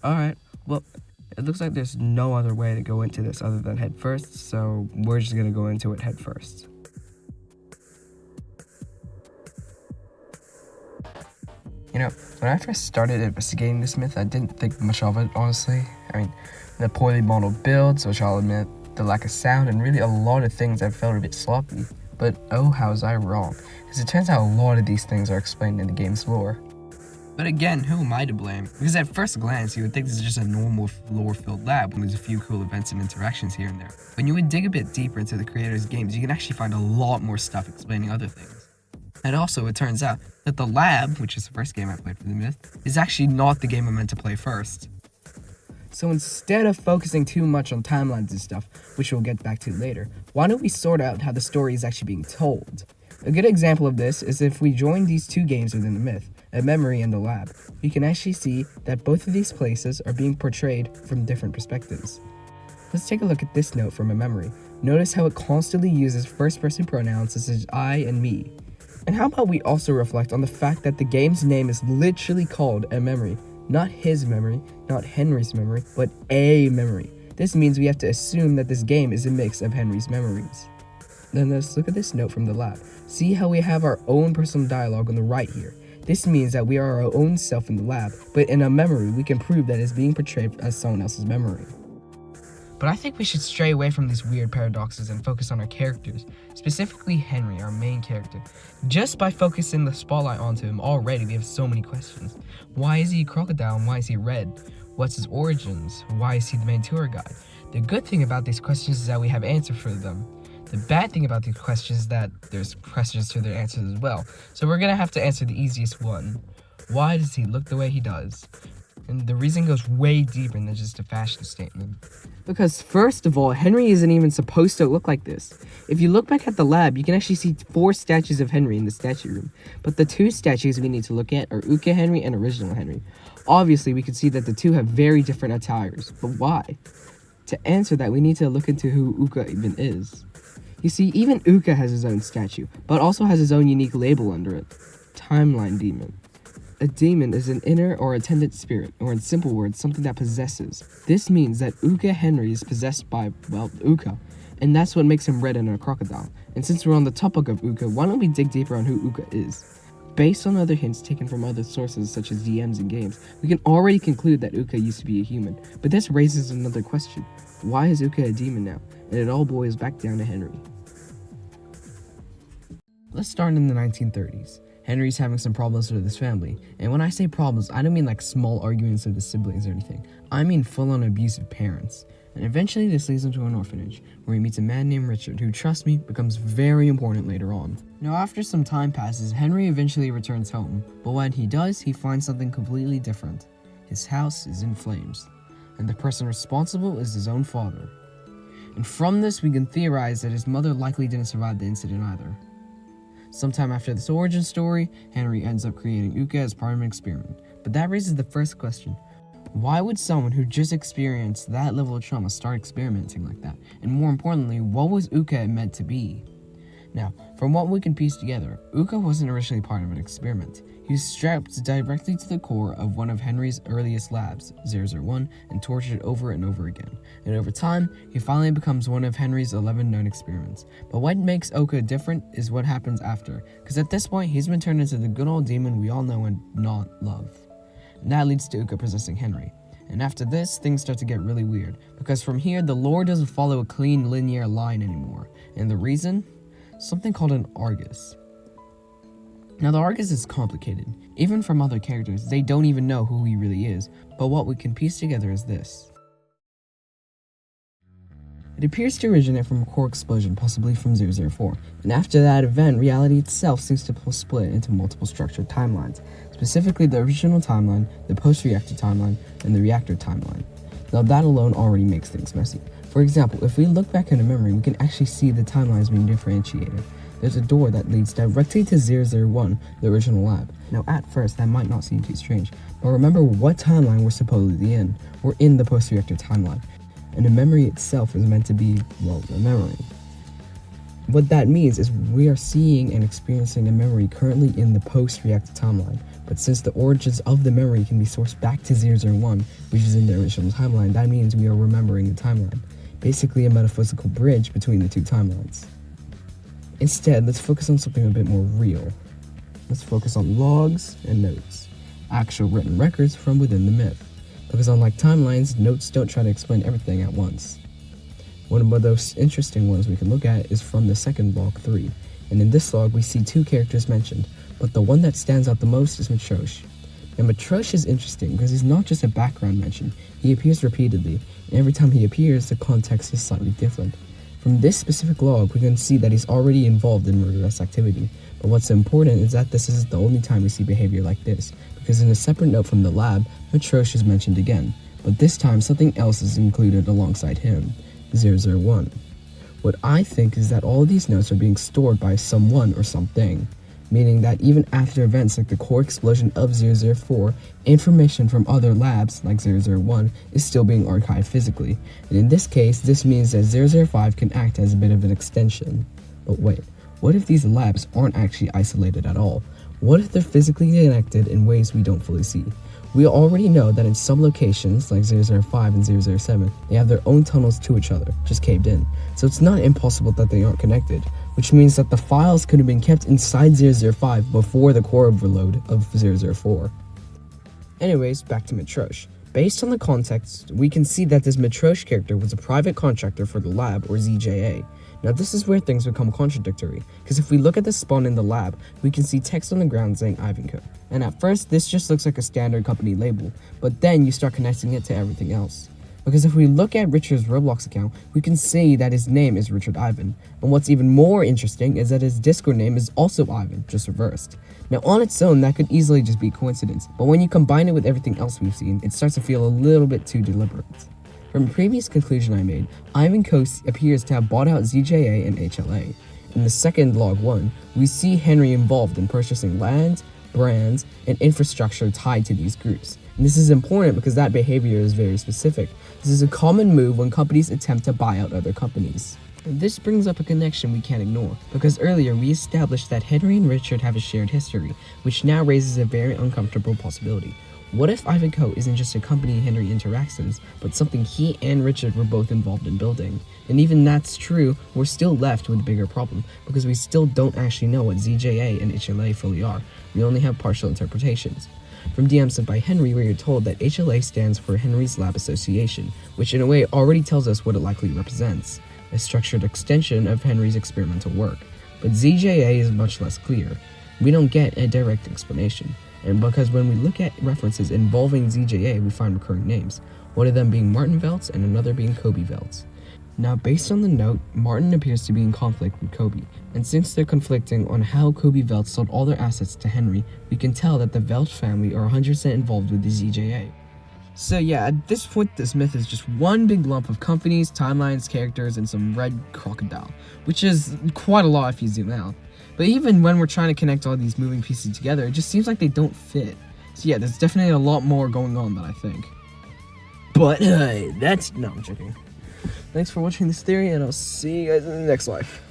Alright, well, it looks like there's no other way to go into this other than head first, so we're just gonna go into it head first. You know, when I first started investigating this myth, I didn't think much of it, honestly. I mean, the poorly modeled builds, which I'll admit, the lack of sound, and really a lot of things that felt a bit sloppy. But oh, how was I wrong? Because it turns out a lot of these things are explained in the game's lore. But again, who am I to blame? Because at first glance, you would think this is just a normal lore-filled lab when there's a few cool events and interactions here and there. When you would dig a bit deeper into the creator's games, you can actually find a lot more stuff explaining other things. And also, it turns out that the lab, which is the first game I played for the myth, is actually not the game I'm meant to play first. So instead of focusing too much on timelines and stuff, which we'll get back to later, why don't we sort out how the story is actually being told? A good example of this is if we join these two games within the myth, a memory and the lab, we can actually see that both of these places are being portrayed from different perspectives. Let's take a look at this note from a memory. Notice how it constantly uses first-person pronouns such as I and me. And how about we also reflect on the fact that the game's name is literally called a memory. Not his memory, not Henry's memory, but a memory. This means we have to assume that this game is a mix of Henry's memories. Then let's look at this note from the lab. See how we have our own personal dialogue on the right here. This means that we are our own self in the lab, but in a memory we can prove that it's being portrayed as someone else's memory. But I think we should stray away from these weird paradoxes and focus on our characters, specifically Henry, our main character. Just by focusing the spotlight onto him already, we have so many questions. Why is he a crocodile and why is he red? What's his origins? Why is he the main tour guide? The good thing about these questions is that we have answers for them. The bad thing about these questions is that there's questions to their answers as well. So we're gonna have to answer the easiest one. Why does he look the way he does? And the reason goes way deeper than just a fashion statement. Because first of all, Henry isn't even supposed to look like this. If you look back at the lab, you can actually see 4 statues of Henry in the statue room. But the 2 statues we need to look at are Uka Henry and Original Henry. Obviously, we can see that the 2 have very different attires, but why? To answer that, we need to look into who Uka even is. You see, even Uka has his own statue, but also has his own unique label under it. Timeline Demon. A demon is an inner or attendant spirit, or in simple words, something that possesses. This means that Uka Henry is possessed by, well, Uka, and that's what makes him red and a crocodile. And since we're on the topic of Uka, why don't we dig deeper on who Uka is? Based on other hints taken from other sources such as DMs and games, we can already conclude that Uka used to be a human. But this raises another question. Why is Uka a demon now? And it all boils back down to Henry. Let's start in the 1930s. Henry's having some problems with his family, and when I say problems, I don't mean like small arguments with his siblings or anything. I mean full-on abusive parents. And eventually this leads him to an orphanage, where he meets a man named Richard, who, trust me, becomes very important later on. Now after some time passes, Henry eventually returns home, but when he does, he finds something completely different. His house is in flames, and the person responsible is his own father. And from this we can theorize that his mother likely didn't survive the incident either. Sometime after this origin story, Henry ends up creating Uka as part of an experiment. But that raises the first question. Why would someone who just experienced that level of trauma start experimenting like that? And more importantly, what was Uka meant to be? Now, from what we can piece together, Uka wasn't originally part of an experiment. He was strapped directly to the core of one of Henry's earliest labs, 001, and tortured over and over again. And over time, he finally becomes one of Henry's 11 known experiments. But what makes Uka different is what happens after, because at this point, he's been turned into the good old demon we all know and not love. And that leads to Uka possessing Henry. And after this, things start to get really weird, because from here, the lore doesn't follow a clean linear line anymore. And the reason? Something called an Argus. Now the Argus is complicated. Even from other characters, they don't even know who he really is, but what we can piece together is this. It appears to originate from a core explosion, possibly from 004, and after that event, reality itself seems to split into multiple structured timelines, specifically the original timeline, the post-reactor timeline, and the reactor timeline. Now that alone already makes things messy. For example, if we look back in a memory, we can actually see the timelines being differentiated. There's a door that leads directly to 001, the original lab. Now at first, that might not seem too strange, but remember what timeline we're supposedly in. We're in the post-reactor timeline, and the memory itself is meant to be, well, a memory. What that means is we are seeing and experiencing a memory currently in the post-reactive timeline. But since the origins of the memory can be sourced back to 001, which is in the original timeline, that means we are remembering the timeline. Basically a metaphysical bridge between the two timelines. Instead, let's focus on something a bit more real. Let's focus on logs and notes, actual written records from within the myth. Because unlike timelines, notes don't try to explain everything at once. One of the most interesting ones we can look at is from the second log 3, and in this log we see 2 characters mentioned, but the one that stands out the most is Matrosh. Now Matrosh is interesting because he's not just a background mention, he appears repeatedly, and every time he appears the context is slightly different. From this specific log we can see that he's already involved in murderous activity, but what's important is that this is the only time we see behavior like this, because in a separate note from the lab, Matrosh is mentioned again, but this time something else is included alongside him. 001. What I think is that all of these notes are being stored by someone or something, meaning that even after events like the core explosion of 004, information from other labs like 001 is still being archived physically, and in this case this means that 005 can act as a bit of an extension. But wait, what if these labs aren't actually isolated at all? What if they're physically connected in ways we don't fully see? We already know that in some locations, like 005 and 007, they have their own tunnels to each other, just caved in. So it's not impossible that they aren't connected, which means that the files could have been kept inside 005 before the core overload of 004. Anyways, back to Matrosh. Based on the context, we can see that this Matrosh character was a private contractor for the lab, or ZJA. Now this is where things become contradictory, because if we look at the spawn in the lab, we can see text on the ground saying Ivanco. And at first, this just looks like a standard company label, but then you start connecting it to everything else. Because if we look at Richard's Roblox account, we can see that his name is Richard Ivan. And what's even more interesting is that his Discord name is also Ivan, just reversed. Now on its own, that could easily just be coincidence, but when you combine it with everything else we've seen, it starts to feel a little bit too deliberate. From a previous conclusion I made, Ivan Coase appears to have bought out ZJA and HLA. In the second log 1, we see Henry involved in purchasing lands, brands, and infrastructure tied to these groups. And this is important because that behavior is very specific. This is a common move when companies attempt to buy out other companies. And this brings up a connection we can't ignore, because earlier we established that Henry and Richard have a shared history, which now raises a very uncomfortable possibility. What if Ivanco isn't just a company Henry interacts with, but something he and Richard were both involved in building? And even that's true, we're still left with a bigger problem, because we still don't actually know what ZJA and HLA fully are. We only have partial interpretations. From DMs sent by Henry, we are told that HLA stands for Henry's Lab Association, which in a way already tells us what it likely represents, a structured extension of Henry's experimental work. But ZJA is much less clear. We don't get a direct explanation. And because when we look at references involving ZJA, we find recurring names, one of them being Martin Veltz and another being Kobe Veltz. Now, based on the note, Martin appears to be in conflict with Kobe, and since they're conflicting on how Kobe Veltz sold all their assets to Henry, we can tell that the Veltz family are 100% involved with the ZJA. So yeah, at this point, this myth is just one big lump of companies, timelines, characters, and some red crocodile, which is quite a lot if you zoom out. But even when we're trying to connect all these moving pieces together, it just seems like they don't fit. So yeah, there's definitely a lot more going on than I think. But no, I'm joking. Thanks for watching this theory, and I'll see you guys in the next life.